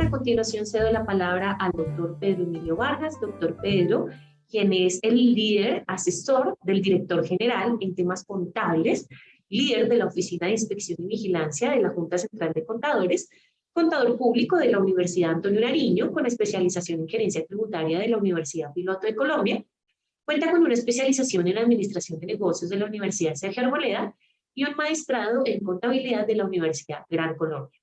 a continuación cedo la palabra al doctor Pedro Emilio Vargas. Doctor Pedro, quien es el líder asesor del director general en temas contables, líder de la Oficina de Inspección y Vigilancia de la Junta Central de Contadores, contador público de la Universidad Antonio Nariño, con especialización en gerencia tributaria de la Universidad Piloto de Colombia. Cuenta con una especialización en Administración de Negocios de la Universidad Sergio Arboleda y un maestrado en Contabilidad de la Universidad Gran Colombia,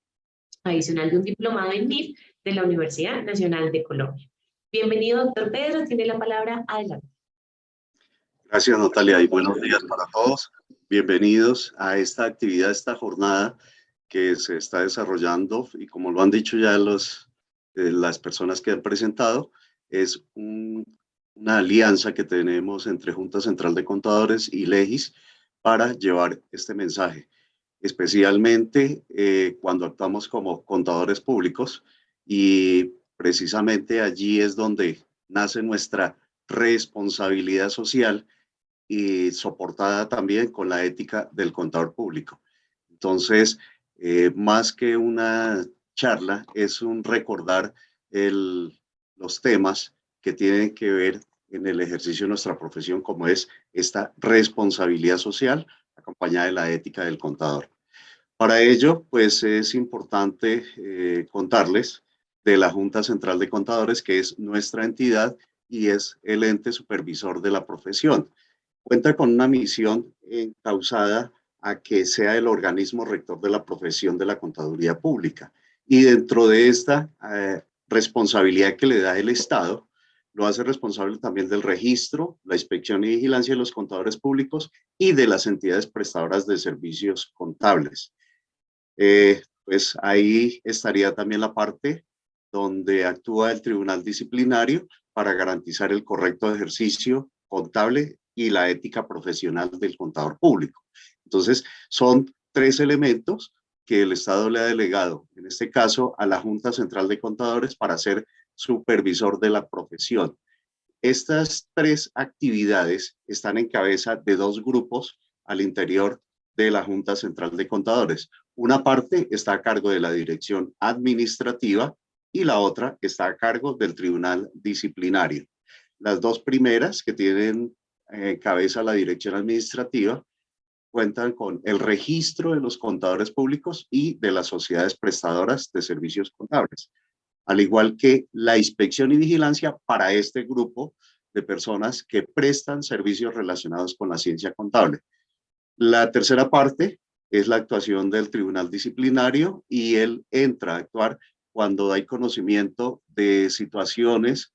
adicional de un diplomado en MIF de la Universidad Nacional de Colombia. Bienvenido, doctor Pedro, tiene la palabra, adelante. Gracias, Natalia, y buenos días para todos. Bienvenidos a esta actividad, esta jornada que se está desarrollando, y como lo han dicho ya las personas que han presentado, es una alianza que tenemos entre Junta Central de Contadores y Legis para llevar este mensaje, especialmente cuando actuamos como contadores públicos, y precisamente allí es donde nace nuestra responsabilidad social y soportada también con la ética del contador público. Entonces, más que una charla, es un recordar los temas que tienen que ver en el ejercicio de nuestra profesión, como es esta responsabilidad social acompañada de la ética del contador. Para ello, pues es importante contarles de la Junta Central de Contadores, que es nuestra entidad y es el ente supervisor de la profesión. Cuenta con una misión encauzada a que sea el organismo rector de la profesión de la contaduría pública. Y dentro de esta responsabilidad que le da el Estado, lo hace responsable también del registro, la inspección y vigilancia de los contadores públicos y de las entidades prestadoras de servicios contables. Pues ahí estaría también la parte donde actúa el Tribunal Disciplinario para garantizar el correcto ejercicio contable y la ética profesional del contador público. Entonces, son tres elementos que el Estado le ha delegado, en este caso a la Junta Central de Contadores, para ser supervisor de la profesión. Estas tres actividades están en cabeza de dos grupos al interior de la Junta Central de Contadores. Una parte está a cargo de la dirección administrativa y la otra está a cargo del Tribunal Disciplinario. Las dos primeras, que tienen cabeza la dirección administrativa, cuentan con el registro de los contadores públicos y de las sociedades prestadoras de servicios contables, al igual que la inspección y vigilancia para este grupo de personas que prestan servicios relacionados con la ciencia contable. La tercera parte es la actuación del Tribunal Disciplinario, y él entra a actuar cuando hay conocimiento de situaciones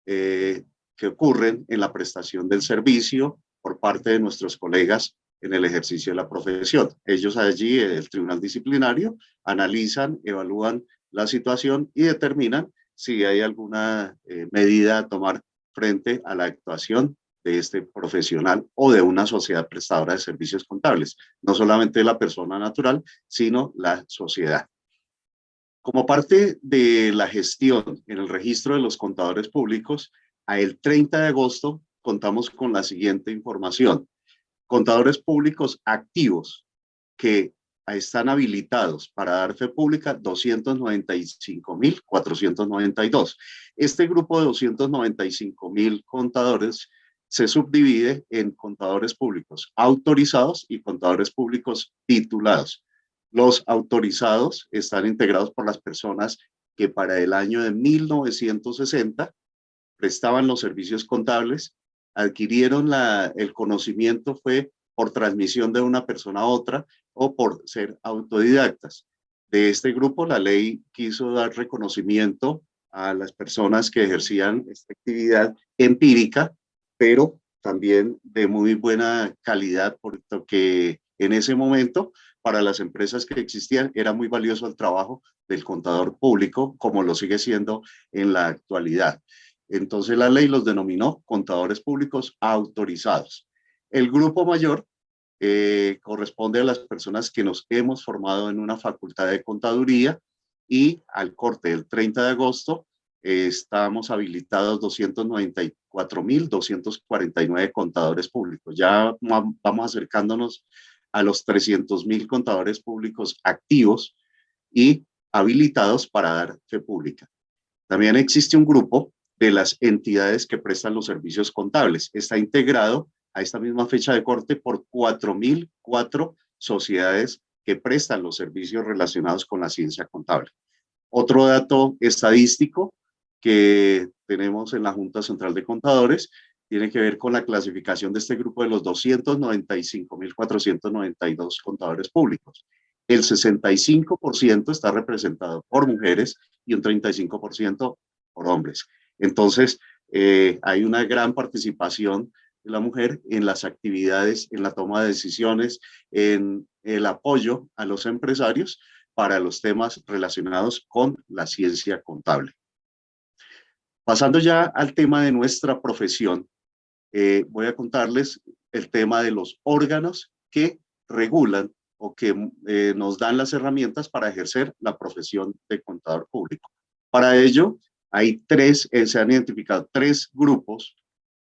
que ocurren en la prestación del servicio por parte de nuestros colegas en el ejercicio de la profesión. Ellos allí, el Tribunal Disciplinario, analizan, evalúan la situación y determinan si hay alguna medida a tomar frente a la actuación de este profesional o de una sociedad prestadora de servicios contables, no solamente la persona natural, sino la sociedad. Como parte de la gestión en el registro de los contadores públicos, a el 30 de agosto contamos con la siguiente información. Contadores públicos activos que están habilitados para dar fe pública, 295.492. Este grupo de 295.000 contadores se subdivide en contadores públicos autorizados y contadores públicos titulados. Los autorizados están integrados por las personas que para el año de 1960 prestaban los servicios contables, adquirieron el conocimiento, fue por transmisión de una persona a otra o por ser autodidactas. De este grupo, la ley quiso dar reconocimiento a las personas que ejercían esta actividad empírica, pero también de muy buena calidad, porque en ese momento, para las empresas que existían, era muy valioso el trabajo del contador público, como lo sigue siendo en la actualidad. Entonces la ley los denominó contadores públicos autorizados. El grupo mayor corresponde a las personas que nos hemos formado en una facultad de contaduría, y al corte del 30 de agosto estamos habilitados 294.249 contadores públicos. Ya vamos acercándonos a los 300.000 contadores públicos activos, y habilitados para dar fe pública. También existe un grupo de las entidades que prestan los servicios contables. Está integrado a esta misma fecha de corte por 4.004 sociedades que prestan los servicios relacionados con la ciencia contable. Otro dato estadístico que tenemos en la Junta Central de Contadores tiene que ver con la clasificación de este grupo de los 295.492 contadores públicos. El 65% está representado por mujeres y un 35% por hombres. Entonces, hay una gran participación de la mujer en las actividades, en la toma de decisiones, en el apoyo a los empresarios para los temas relacionados con la ciencia contable. Pasando ya al tema de nuestra profesión, voy a contarles el tema de los órganos que regulan o que nos dan las herramientas para ejercer la profesión de contador público. Para ello, se han identificado 3 grupos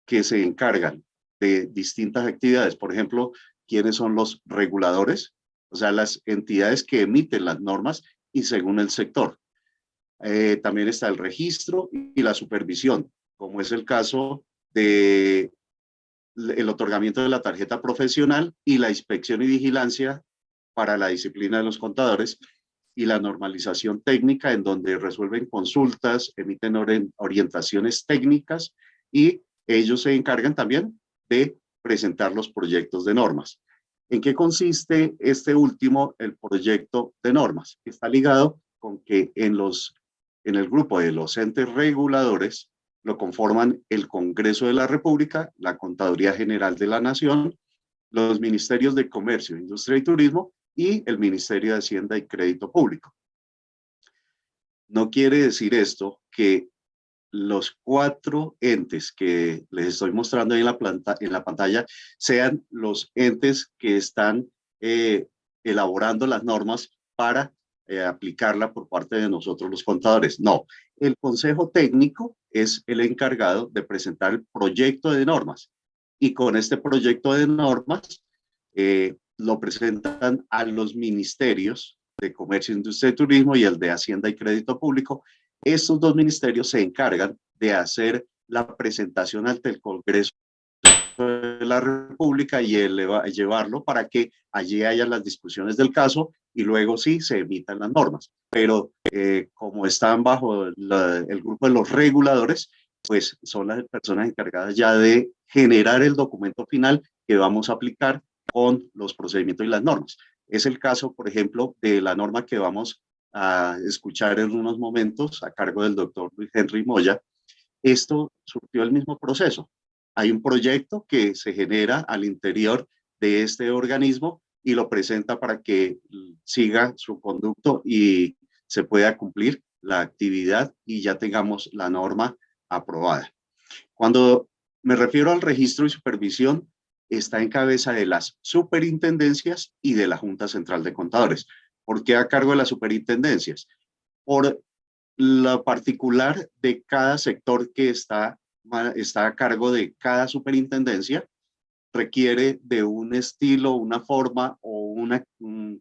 que se encargan de distintas actividades. Por ejemplo, ¿quiénes son los reguladores? O sea, las entidades que emiten las normas y según el sector. También está el registro y la supervisión, como es el caso de el otorgamiento de la tarjeta profesional y la inspección y vigilancia para la disciplina de los contadores y la normalización técnica, en donde resuelven consultas, emiten orientaciones técnicas y ellos se encargan también de presentar los proyectos de normas. ¿En qué consiste este último, el proyecto de normas? Está ligado con que en el grupo de los entes reguladores lo conforman el Congreso de la República, la Contaduría General de la Nación, los Ministerios de Comercio, Industria y Turismo y el Ministerio de Hacienda y Crédito Público. No quiere decir esto que los 4 entes que les estoy mostrando ahí en la pantalla sean los entes que están elaborando las normas para aplicarla por parte de nosotros los contadores. No, el Consejo Técnico es el encargado de presentar el proyecto de normas y con este proyecto de normas lo presentan a los ministerios de Comercio, Industria y Turismo y el de Hacienda y Crédito Público. Estos 2 ministerios se encargan de hacer la presentación ante el Congreso de la República y llevarlo para que allí haya las discusiones del caso y luego sí se emitan las normas. Pero como están bajo el grupo de los reguladores, pues son las personas encargadas ya de generar el documento final que vamos a aplicar con los procedimientos y las normas. Es el caso, por ejemplo, de la norma que vamos a escuchar en unos momentos a cargo del doctor Luis Henry Moya. Esto surgió el mismo proceso. Hay un proyecto que se genera al interior de este organismo y lo presenta para que siga su conducto y se pueda cumplir la actividad y ya tengamos la norma aprobada. Cuando me refiero al registro y supervisión, está en cabeza de las superintendencias y de la Junta Central de Contadores. ¿Por qué a cargo de las superintendencias? Por lo particular de cada sector que está a cargo de cada superintendencia, requiere de un estilo, una forma o una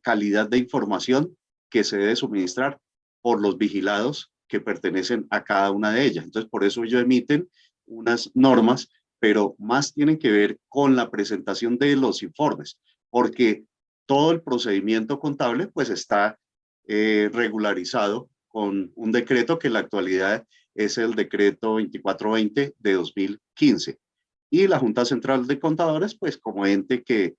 calidad de información que se debe suministrar por los vigilados que pertenecen a cada una de ellas. Entonces, por eso ellos emiten unas normas, pero más tienen que ver con la presentación de los informes, porque todo el procedimiento contable pues está regularizado con un decreto que en la actualidad es el decreto 2420 de 2015. Y la Junta Central de Contadores, pues como ente que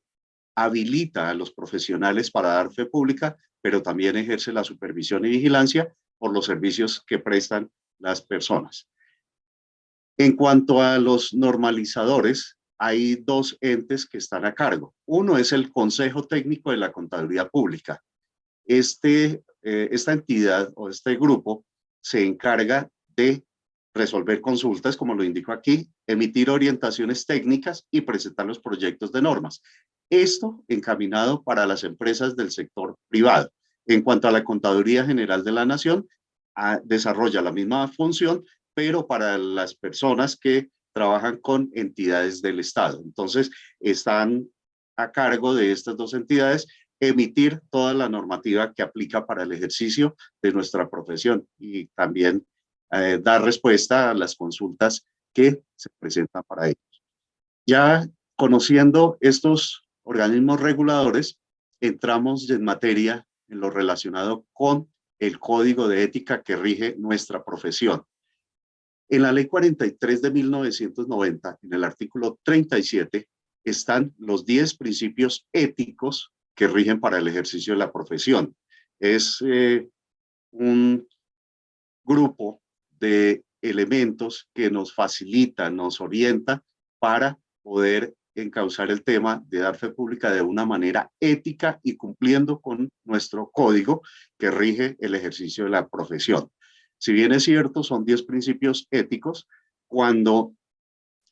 habilita a los profesionales para dar fe pública, pero también ejerce la supervisión y vigilancia por los servicios que prestan las personas. En cuanto a los normalizadores, hay 2 entes que están a cargo. Uno es el Consejo Técnico de la Contaduría Pública. Esta entidad o este grupo se encarga de resolver consultas, como lo indico aquí, emitir orientaciones técnicas y presentar los proyectos de normas. Esto encaminado para las empresas del sector privado. En cuanto a la Contaduría General de la Nación, desarrolla la misma función, pero para las personas que trabajan con entidades del Estado. Entonces, están a cargo de estas 2 entidades emitir toda la normativa que aplica para el ejercicio de nuestra profesión y también dar respuesta a las consultas que se presentan para ellos. Ya conociendo estos organismos reguladores, entramos en materia en lo relacionado con el código de ética que rige nuestra profesión. En la ley 43 de 1990, en el artículo 37, están los 10 principios éticos que rigen para el ejercicio de la profesión. Es un grupo de elementos que nos facilita, nos orienta para poder encauzar el tema de dar fe pública de una manera ética y cumpliendo con nuestro código que rige el ejercicio de la profesión. Si bien es cierto, son 10 principios éticos, cuando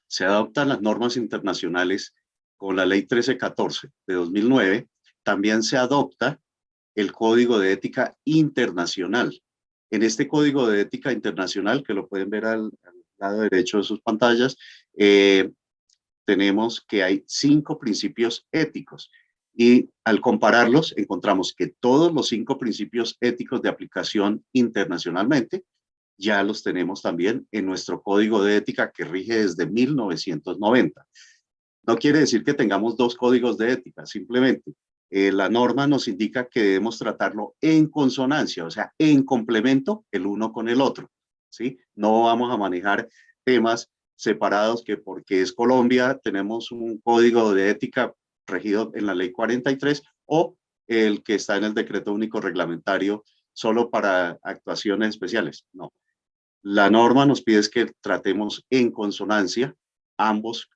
se adoptan las normas internacionales con la ley 1314 de 2009, también se adopta el Código de Ética Internacional. En este Código de Ética Internacional, que lo pueden ver al lado derecho de sus pantallas, tenemos que hay 5 principios éticos y al compararlos encontramos que todos los 5 principios éticos de aplicación internacionalmente ya los tenemos también en nuestro Código de Ética que rige desde 1990. No quiere decir que tengamos 2 códigos de ética, simplemente la norma nos indica que debemos tratarlo en consonancia, o sea, en complemento el uno con el otro, ¿sí? No vamos a manejar temas separados que porque es Colombia tenemos un código de ética regido en la ley 43 o el que está en el decreto único reglamentario solo para actuaciones especiales. No. La norma nos pide que tratemos en consonancia ambos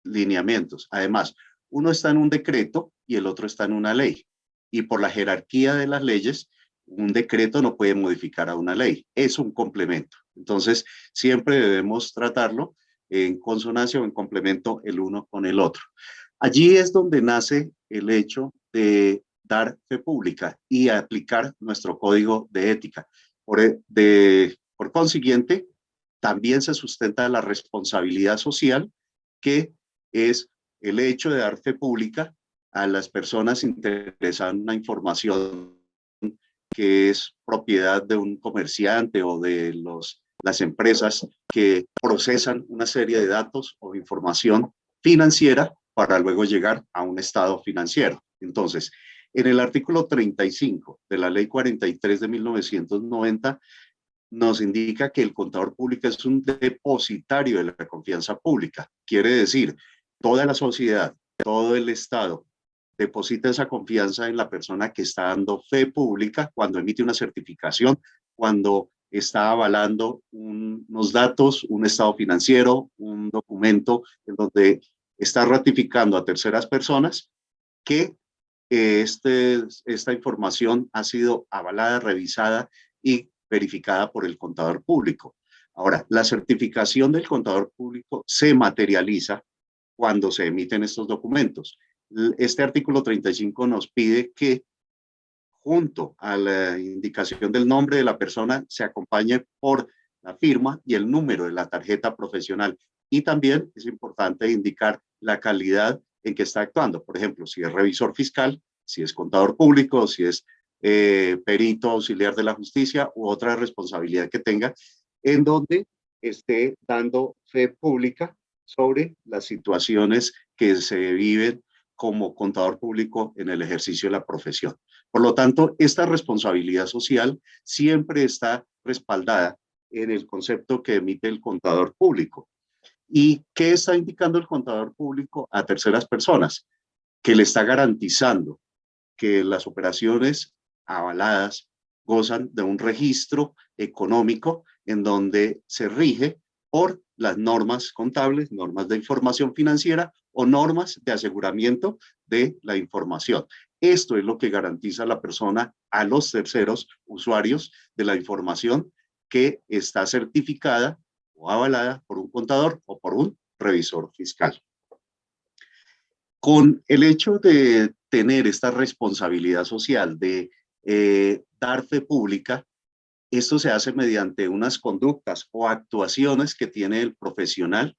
lineamientos. Además, uno está en un decreto y el otro está en una ley. Y por la jerarquía de las leyes, un decreto no puede modificar a una ley. Es un complemento. Entonces, siempre debemos tratarlo en consonancia o en complemento el uno con el otro. Allí es donde nace el hecho de dar fe pública y aplicar nuestro código de ética. Por consiguiente, también se sustenta la responsabilidad social, que es el hecho de dar fe pública a las personas interesadas en una información que es propiedad de un comerciante o de las empresas que procesan una serie de datos o información financiera para luego llegar a un estado financiero. Entonces, en el artículo 35 de la ley 43 de 1990, nos indica que el contador público es un depositario de la confianza pública. Quiere decir, toda la sociedad, todo el Estado deposita esa confianza en la persona que está dando fe pública cuando emite una certificación, cuando está avalando unos datos, un estado financiero, un documento en donde está ratificando a terceras personas que esta información ha sido avalada, revisada y verificada por el contador público. Ahora, la certificación del contador público se materializa cuando se emiten estos documentos. Este artículo 35 nos pide que junto a la indicación del nombre de la persona se acompañe por la firma y el número de la tarjeta profesional. Y también es importante indicar la calidad en que está actuando. Por ejemplo, si es revisor fiscal, si es contador público, si es perito auxiliar de la justicia u otra responsabilidad que tenga, en donde esté dando fe pública sobre las situaciones que se viven como contador público en el ejercicio de la profesión. Por lo tanto, esta responsabilidad social siempre está respaldada en el concepto que emite el contador público. ¿Y qué está indicando el contador público a terceras personas? Que le está garantizando que las operaciones avaladas gozan de un registro económico en donde se rige por las normas contables, normas de información financiera o normas de aseguramiento de la información. Esto es lo que garantiza la persona a los terceros usuarios de la información que está certificada o avalada por un contador o por un revisor fiscal. Con el hecho de tener esta responsabilidad social de dar fe pública, esto se hace mediante unas conductas o actuaciones que tiene el profesional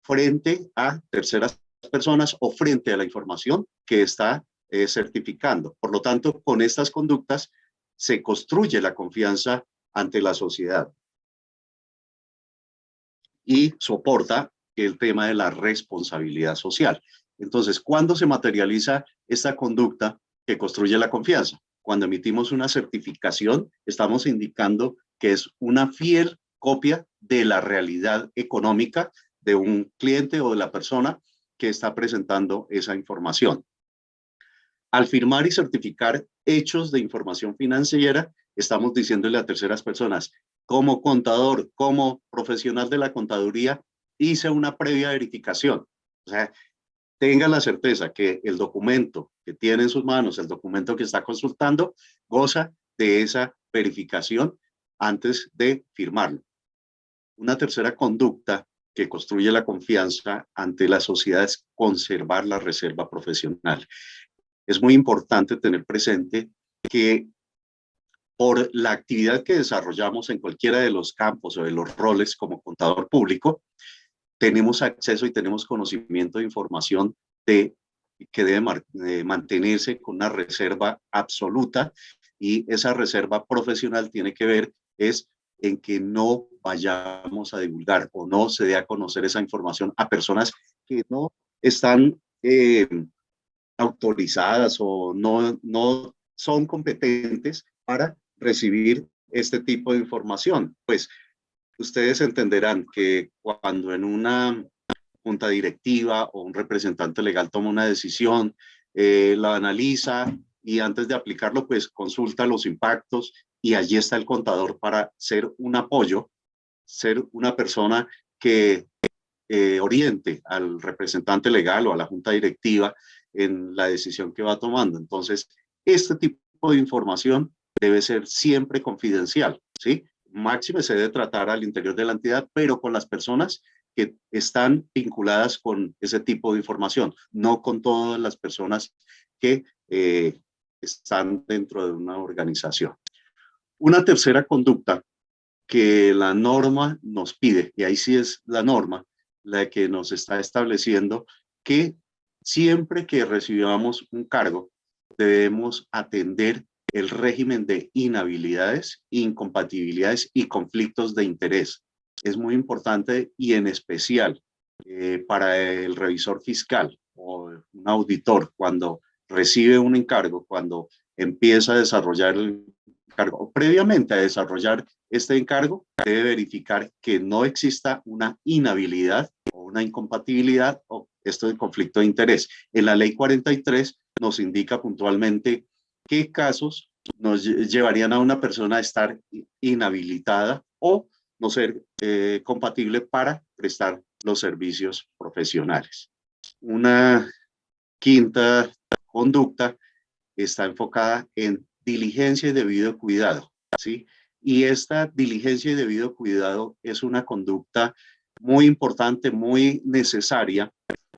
frente a terceras personas o frente a la información que está certificando. Por lo tanto, con estas conductas se construye la confianza ante la sociedad y soporta el tema de la responsabilidad social. Entonces, ¿cuándo se materializa esta conducta que construye la confianza? Cuando emitimos una certificación, estamos indicando que es una fiel copia de la realidad económica de un cliente o de la persona que está presentando esa información. Al firmar y certificar hechos de información financiera, estamos diciéndole a terceras personas, como contador, como profesional de la contaduría, hice una previa verificación. O sea, tenga la certeza que el documento que tiene en sus manos, el documento que está consultando, goza de esa verificación antes de firmarlo. Una tercera conducta que construye la confianza ante la sociedad es conservar la reserva profesional. Es muy importante tener presente que por la actividad que desarrollamos en cualquiera de los campos o de los roles como contador público, tenemos acceso y tenemos conocimiento de información que debe mantenerse con una reserva absoluta, y esa reserva profesional tiene que ver en que no vayamos a divulgar o no se dé a conocer esa información a personas que no están autorizadas o no son competentes para recibir este tipo de información. Pues ustedes entenderán que cuando en una junta directiva o un representante legal toma una decisión, la analiza y antes de aplicarlo, pues consulta los impactos, y allí está el contador para ser un apoyo, ser una persona que oriente al representante legal o a la junta directiva en la decisión que va tomando. Entonces, este tipo de información debe ser siempre confidencial, ¿sí? Máxime se debe tratar al interior de la entidad, pero con las personas que están vinculadas con ese tipo de información, no con todas las personas que están dentro de una organización. Una tercera conducta que la norma nos pide, y ahí sí es la norma la que nos está estableciendo, que siempre que recibamos un cargo debemos atender el régimen de inhabilidades, incompatibilidades y conflictos de interés. Es muy importante, y en especial para el revisor fiscal o un auditor, cuando recibe un encargo, cuando empieza a desarrollar el encargo, previamente a desarrollar este encargo, debe verificar que no exista una inhabilidad o una incompatibilidad o esto de conflicto de interés. En la ley 43 nos indica puntualmente qué casos nos llevarían a una persona a estar inhabilitada o no ser compatible para prestar los servicios profesionales. Una quinta conducta está enfocada en diligencia y debido cuidado, ¿sí? Y esta diligencia y debido cuidado es una conducta muy importante, muy necesaria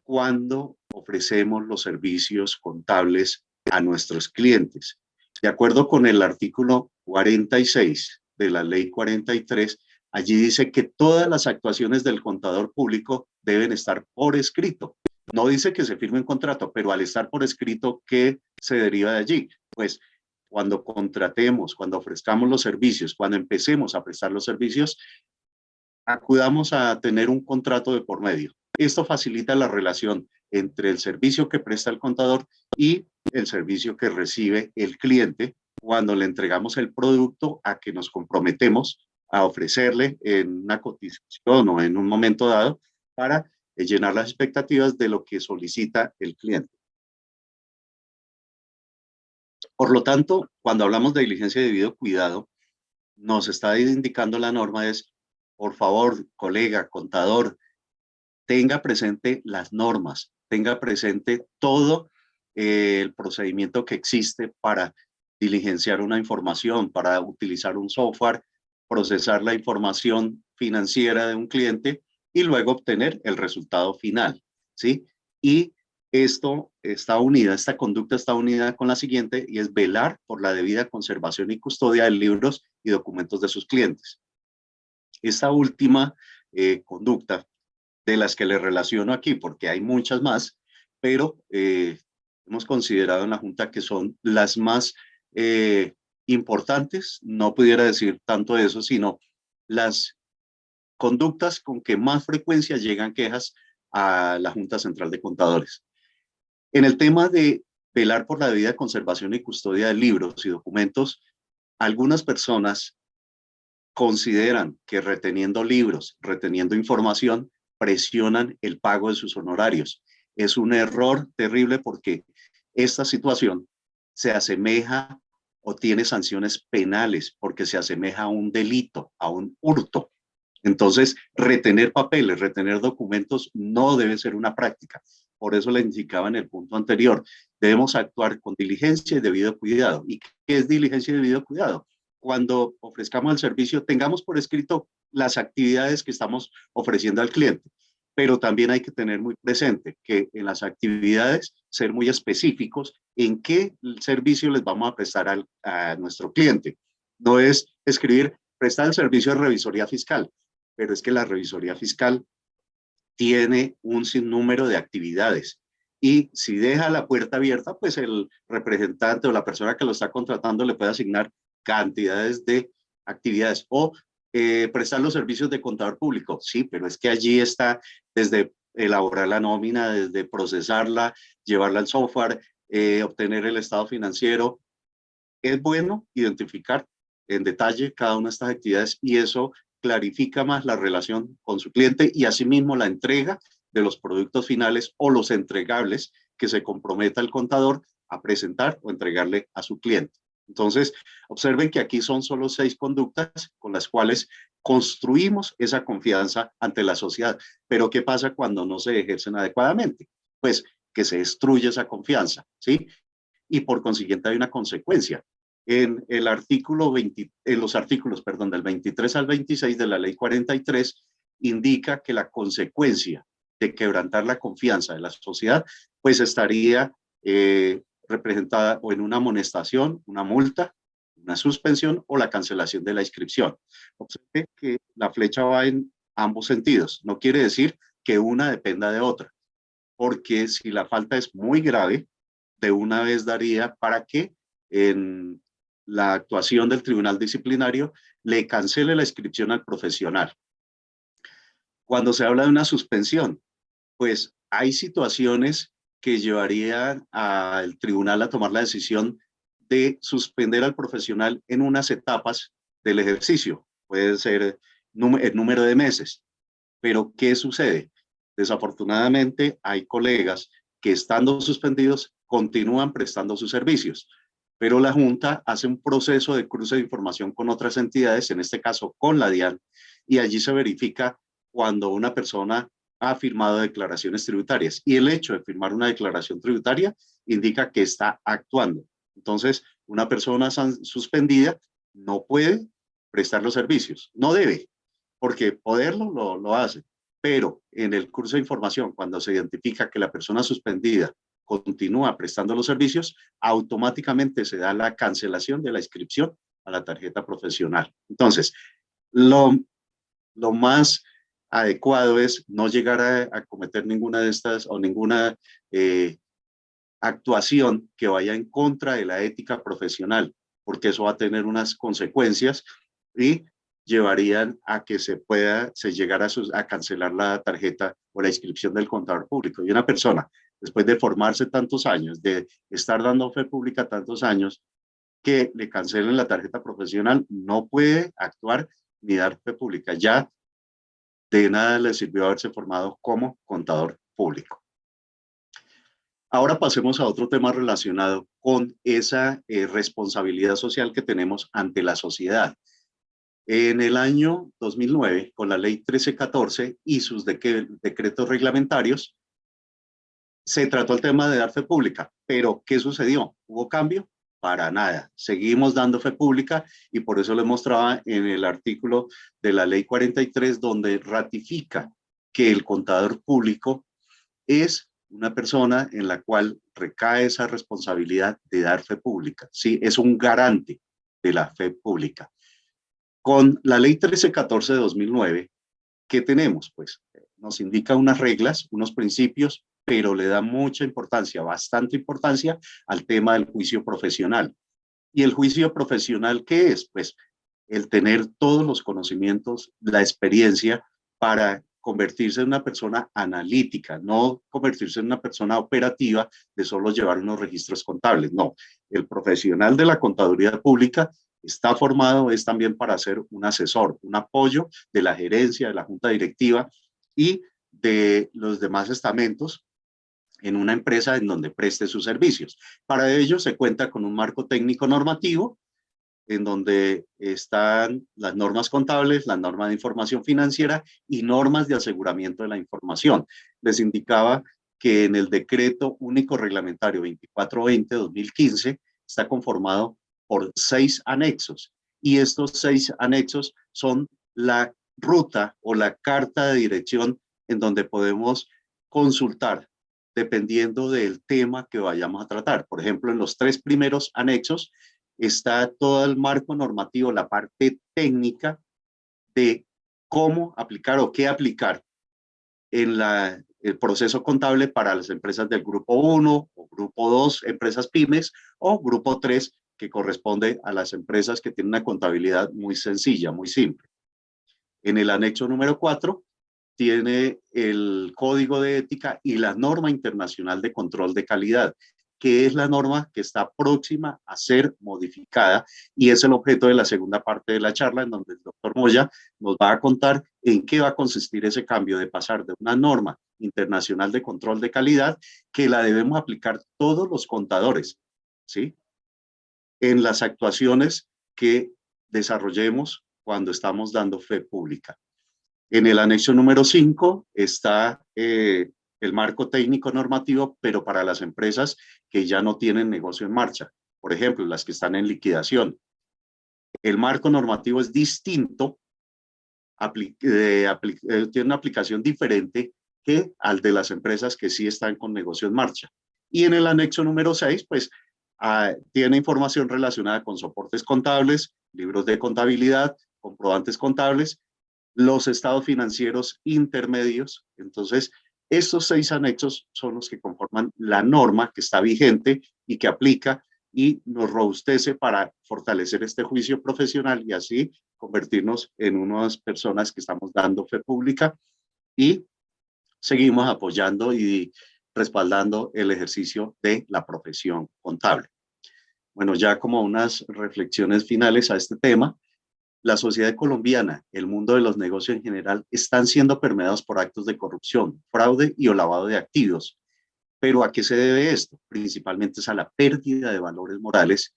cuando ofrecemos los servicios contables a nuestros clientes. De acuerdo con el artículo 46 de la ley 43, allí dice que todas las actuaciones del contador público deben estar por escrito. No dice que se firme un contrato, pero al estar por escrito, ¿qué se deriva de allí? Pues cuando contratemos, cuando ofrezcamos los servicios, cuando empecemos a prestar los servicios, acudamos a tener un contrato de por medio. Esto facilita la relación entre el servicio que presta el contador y el servicio que recibe el cliente cuando le entregamos el producto a que nos comprometemos a ofrecerle en una cotización o en un momento dado para llenar las expectativas de lo que solicita el cliente. Por lo tanto, cuando hablamos de diligencia de debido cuidado, nos está indicando la norma es, por favor, colega, contador, tenga presente las normas, tenga presente todo el procedimiento que existe para diligenciar una información, para utilizar un software, procesar la información financiera de un cliente y luego obtener el resultado final, ¿sí? Y esto está unida, esta conducta está unida con la siguiente, y es velar por la debida conservación y custodia de libros y documentos de sus clientes. Esta última conducta, de las que le relaciono aquí, porque hay muchas más, pero hemos considerado en la Junta que son las más importantes, no pudiera decir tanto eso, sino las conductas con que más frecuencia llegan quejas a la Junta Central de Contadores. En el tema de velar por la debida conservación y custodia de libros y documentos, algunas personas consideran que reteniendo libros, reteniendo información, presionan el pago de sus honorarios. Es un error terrible porque esta situación se asemeja o tiene sanciones penales porque se asemeja a un delito, a un hurto. Entonces, retener papeles, retener documentos no debe ser una práctica. Por eso le indicaba en el punto anterior, debemos actuar con diligencia y debido cuidado. ¿Y qué es diligencia y debido cuidado? Cuando ofrezcamos el servicio, tengamos por escrito las actividades que estamos ofreciendo al cliente, pero también hay que tener muy presente que en las actividades ser muy específicos en qué servicio les vamos a prestar a nuestro cliente. No es escribir, prestar el servicio de revisoría fiscal, pero es que la revisoría fiscal tiene un sinnúmero de actividades y si deja la puerta abierta, pues el representante o la persona que lo está contratando le puede asignar cantidades de actividades o prestar los servicios de contador público. Sí, pero es que allí está desde elaborar la nómina, desde procesarla, llevarla al software, obtener el estado financiero. Es bueno identificar en detalle cada una de estas actividades y eso clarifica más la relación con su cliente y asimismo la entrega de los productos finales o los entregables que se comprometa el contador a presentar o entregarle a su cliente. Entonces, observen que aquí son solo 6 conductas con las cuales construimos esa confianza ante la sociedad. Pero, ¿qué pasa cuando no se ejercen adecuadamente? Pues que se destruye esa confianza, ¿sí? Y por consiguiente hay una consecuencia. En el artículo 20, en los artículos, perdón, del 23 al 26 de la ley 43, indica que la consecuencia de quebrantar la confianza de la sociedad, pues estaría representada o en una amonestación, una multa, una suspensión o la cancelación de la inscripción. Observe que la flecha va en ambos sentidos. No quiere decir que una dependa de otra, porque si la falta es muy grave, de una vez daría para que en la actuación del tribunal disciplinario le cancele la inscripción al profesional. Cuando se habla de una suspensión, pues hay situaciones que llevarían al tribunal a tomar la decisión de suspender al profesional en unas etapas del ejercicio. Puede ser el número de meses. Pero, ¿qué sucede? Desafortunadamente, hay colegas que estando suspendidos continúan prestando sus servicios, pero la Junta hace un proceso de cruce de información con otras entidades, en este caso con la DIAN, y allí se verifica cuando una persona ha firmado declaraciones tributarias. Y el hecho de firmar una declaración tributaria indica que está actuando. Entonces, una persona suspendida no puede prestar los servicios, no debe, porque poderlo lo hace. Pero en el curso de información, cuando se identifica que la persona suspendida continúa prestando los servicios, automáticamente se da la cancelación de la inscripción a la tarjeta profesional. Entonces, lo más adecuado es no llegar a cometer ninguna de estas o ninguna actuación que vaya en contra de la ética profesional, porque eso va a tener unas consecuencias y llevarían a que se llegara a cancelar la tarjeta o la inscripción del contador público. Y una persona, después de formarse tantos años, de estar dando fe pública tantos años, que le cancelen la tarjeta profesional, no puede actuar ni dar fe pública. Ya de nada le sirvió haberse formado como contador público. Ahora pasemos a otro tema relacionado con esa responsabilidad social que tenemos ante la sociedad. En el año 2009, con la ley 1314 y sus decretos reglamentarios, se trató el tema de dar fe pública. Pero, ¿qué sucedió? ¿Hubo cambio? Para nada. Seguimos dando fe pública y por eso le mostraba en el artículo de la ley 43, donde ratifica que el contador público es una persona en la cual recae esa responsabilidad de dar fe pública. Sí, es un garante de la fe pública. Con la ley 1314 de 2009, ¿qué tenemos? Pues nos indica unas reglas, unos principios pero le da mucha importancia, bastante importancia, al tema del juicio profesional. ¿Y el juicio profesional qué es? Pues el tener todos los conocimientos, la experiencia para convertirse en una persona analítica, no convertirse en una persona operativa de solo llevar unos registros contables. No, el profesional de la contaduría pública está formado es también para ser un asesor, un apoyo de la gerencia, de la junta directiva y de los demás estamentos en una empresa en donde preste sus servicios. Para ello se cuenta con un marco técnico normativo en donde están las normas contables, las normas de información financiera y normas de aseguramiento de la información. Les indicaba que en el decreto único reglamentario 2420-2015 está conformado por 6 anexos y estos 6 anexos son la ruta o la carta de dirección en donde podemos consultar dependiendo del tema que vayamos a tratar. Por ejemplo, en los 3 primeros anexos está todo el marco normativo, la parte técnica de cómo aplicar o qué aplicar en el proceso contable para las empresas del grupo 1 o grupo 2, empresas pymes, o grupo 3, que corresponde a las empresas que tienen una contabilidad muy sencilla, muy simple. En el anexo número 4 tiene el código de ética y la norma internacional de control de calidad, que es la norma que está próxima a ser modificada y es el objeto de la segunda parte de la charla, en donde el doctor Moya nos va a contar en qué va a consistir ese cambio de pasar de una norma internacional de control de calidad que la debemos aplicar todos los contadores, ¿sí? En las actuaciones que desarrollemos cuando estamos dando fe pública. En el anexo número 5 está el marco técnico normativo, pero para las empresas que ya no tienen negocio en marcha. Por ejemplo, las que están en liquidación. El marco normativo es distinto, tiene una aplicación diferente que al de las empresas que sí están con negocio en marcha. Y en el anexo número 6, pues, tiene información relacionada con soportes contables, libros de contabilidad, comprobantes contables, los estados financieros intermedios. Entonces, estos 6 anexos son los que conforman la norma que está vigente y que aplica y nos robustece para fortalecer este juicio profesional y así convertirnos en unas personas que estamos dando fe pública y seguimos apoyando y respaldando el ejercicio de la profesión contable. Bueno, ya como unas reflexiones finales a este tema, la sociedad colombiana, el mundo de los negocios en general, están siendo permeados por actos de corrupción, fraude y o lavado de activos. ¿Pero a qué se debe esto? Principalmente es a la pérdida de valores morales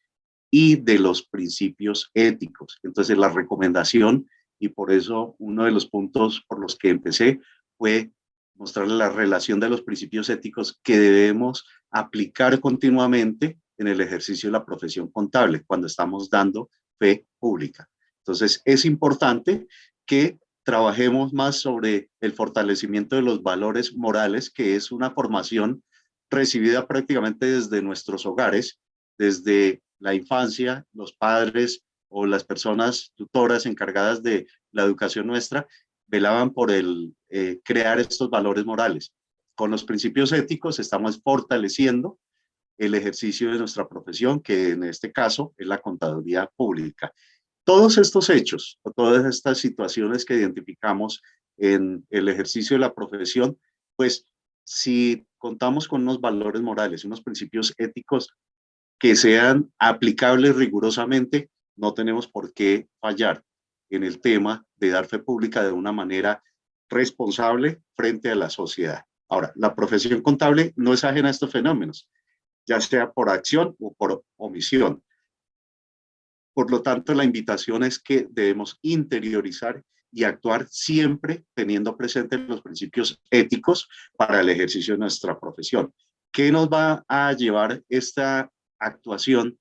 y de los principios éticos. Entonces, la recomendación, y por eso uno de los puntos por los que empecé, fue mostrarle la relación de los principios éticos que debemos aplicar continuamente en el ejercicio de la profesión contable cuando estamos dando fe pública. Entonces, es importante que trabajemos más sobre el fortalecimiento de los valores morales, que es una formación recibida prácticamente desde nuestros hogares, desde la infancia, los padres o las personas tutoras encargadas de la educación nuestra, velaban por crear estos valores morales. Con los principios éticos estamos fortaleciendo el ejercicio de nuestra profesión, que en este caso es la contaduría pública. Todos estos hechos, o todas estas situaciones que identificamos en el ejercicio de la profesión, pues si contamos con unos valores morales, unos principios éticos que sean aplicables rigurosamente, no tenemos por qué fallar en el tema de dar fe pública de una manera responsable frente a la sociedad. Ahora, la profesión contable no es ajena a estos fenómenos, ya sea por acción o por omisión. Por lo tanto, la invitación es que debemos interiorizar y actuar siempre teniendo presentes los principios éticos para el ejercicio de nuestra profesión. ¿Qué nos va a llevar esta actuación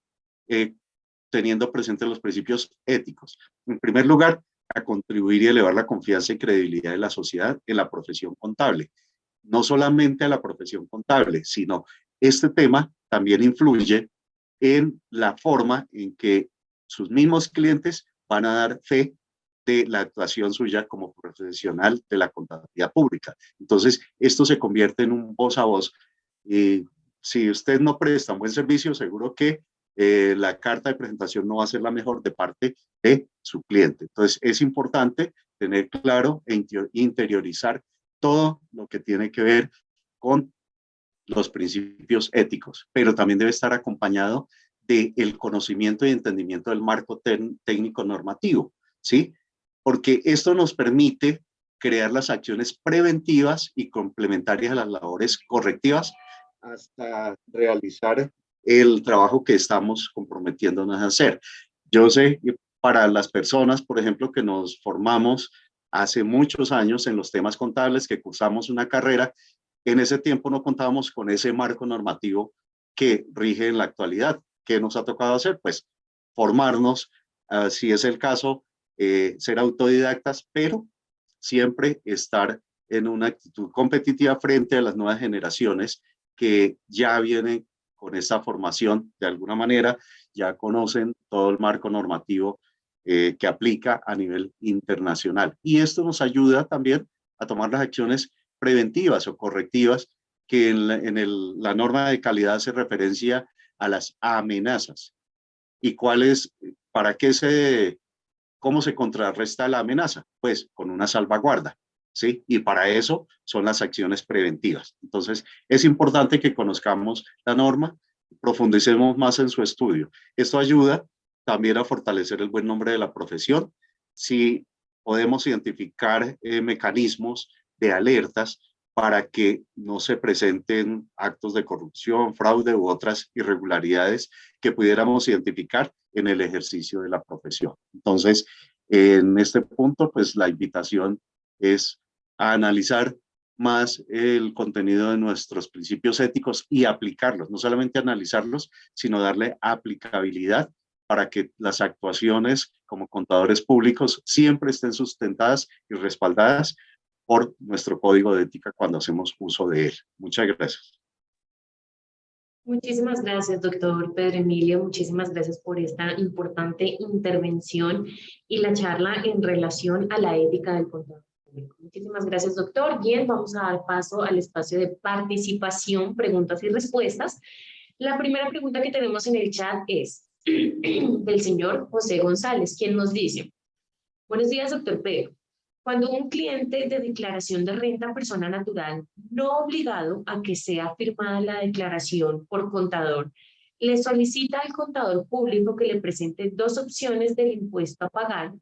teniendo presentes los principios éticos? En primer lugar, a contribuir y elevar la confianza y credibilidad de la sociedad en la profesión contable. No solamente a la profesión contable, sino este tema también influye en la forma en que sus mismos clientes van a dar fe de la actuación suya como profesional de la contabilidad pública. Entonces, esto se convierte en un voz a voz. Y si usted no presta un buen servicio, seguro que la carta de presentación no va a ser la mejor de parte de su cliente. Entonces, es importante tener claro e interiorizar todo lo que tiene que ver con los principios éticos, pero también debe estar acompañado del conocimiento y entendimiento del marco técnico normativo, ¿sí? Porque esto nos permite crear las acciones preventivas y complementarias a las labores correctivas hasta realizar el trabajo que estamos comprometiéndonos a hacer. Yo sé que para las personas, por ejemplo, que nos formamos hace muchos años en los temas contables, que cursamos una carrera, en ese tiempo no contábamos con ese marco normativo que rige en la actualidad. ¿Qué nos ha tocado hacer? Pues formarnos, si es el caso, ser autodidactas, pero siempre estar en una actitud competitiva frente a las nuevas generaciones que ya vienen con esta formación de alguna manera, ya conocen todo el marco normativo que aplica a nivel internacional. Y esto nos ayuda también a tomar las acciones preventivas o correctivas que la norma de calidad hace referencia a las amenazas. ¿Y para qué cómo se contrarresta la amenaza? Pues con una salvaguarda, ¿sí? Y para eso son las acciones preventivas. Entonces, es importante que conozcamos la norma, profundicemos más en su estudio. Esto ayuda también a fortalecer el buen nombre de la profesión. Si podemos identificar mecanismos de alertas para que no se presenten actos de corrupción, fraude u otras irregularidades que pudiéramos identificar en el ejercicio de la profesión. Entonces, en este punto, pues la invitación es a analizar más el contenido de nuestros principios éticos y aplicarlos, no solamente analizarlos, sino darle aplicabilidad para que las actuaciones como contadores públicos siempre estén sustentadas y respaldadas por nuestro código de ética cuando hacemos uso de él. Muchas gracias. Muchísimas gracias, doctor Pedro Emilio. Muchísimas gracias por esta importante intervención y la charla en relación a la ética del contador público. Muchísimas gracias, doctor. Bien, vamos a dar paso al espacio de participación, preguntas y respuestas. La primera pregunta que tenemos en el chat es del señor José González, quien nos dice: buenos días, doctor Pedro. Cuando un cliente de declaración de renta persona natural, no obligado a que sea firmada la declaración por contador, le solicita al contador público que le presente dos opciones del impuesto a pagar,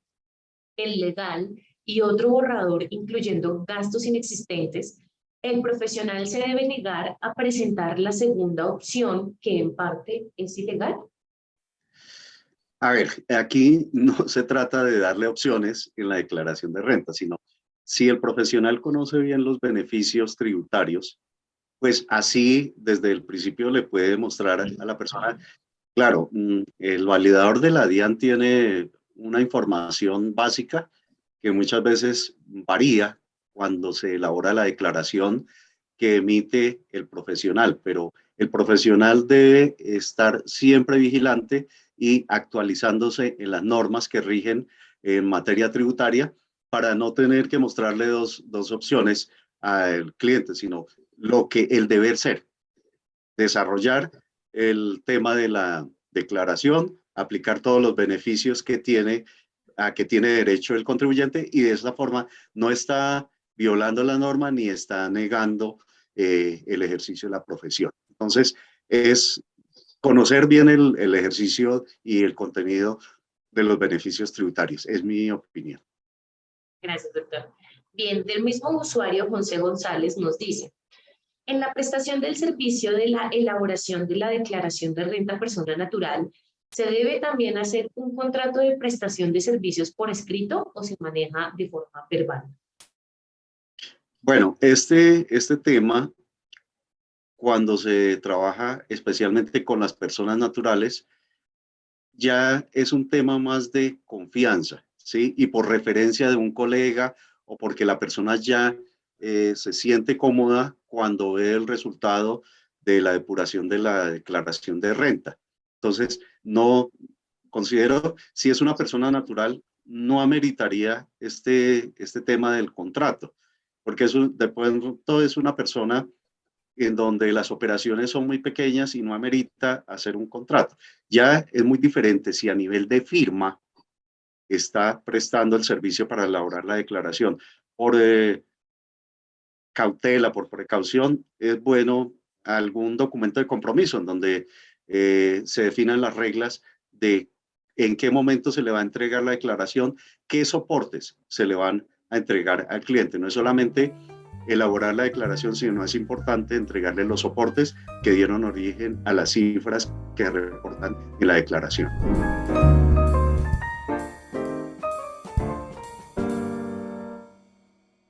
el legal y otro borrador incluyendo gastos inexistentes, el profesional se debe negar a presentar la segunda opción, que en parte es ilegal. A ver, aquí no se trata de darle opciones en la declaración de renta, sino si el profesional conoce bien los beneficios tributarios, pues así desde el principio le puede mostrar a la persona, claro, el validador de la DIAN tiene una información básica que muchas veces varía cuando se elabora la declaración que emite el profesional, pero el profesional debe estar siempre vigilante y actualizándose en las normas que rigen en materia tributaria para no tener que mostrarle dos opciones al cliente, sino lo que el deber ser, desarrollar el tema de la declaración, aplicar todos los beneficios a que tiene derecho el contribuyente y de esa forma no está violando la norma ni está negando el ejercicio de la profesión. Entonces, es conocer bien el ejercicio y el contenido de los beneficios tributarios, es mi opinión. Gracias, doctor. Bien, del mismo usuario, José González, nos dice: en la prestación del servicio de la elaboración de la declaración de renta persona natural, ¿se debe también hacer un contrato de prestación de servicios por escrito o se maneja de forma verbal? Bueno, este tema, cuando se trabaja especialmente con las personas naturales, ya es un tema más de confianza, ¿sí? Y por referencia de un colega o porque la persona ya se siente cómoda cuando ve el resultado de la depuración de la declaración de renta. Entonces, no considero, si es una persona natural, no ameritaría este tema del contrato, porque de pronto es una persona en donde las operaciones son muy pequeñas y no amerita hacer un contrato. Ya es muy diferente si a nivel de firma está prestando el servicio para elaborar la declaración. Por cautela, por precaución, es bueno algún documento de compromiso en donde se definan las reglas de en qué momento se le va a entregar la declaración, qué soportes se le van a entregar al cliente. No es solamente elaborar la declaración, sino es importante entregarle los soportes que dieron origen a las cifras que reportan en la declaración.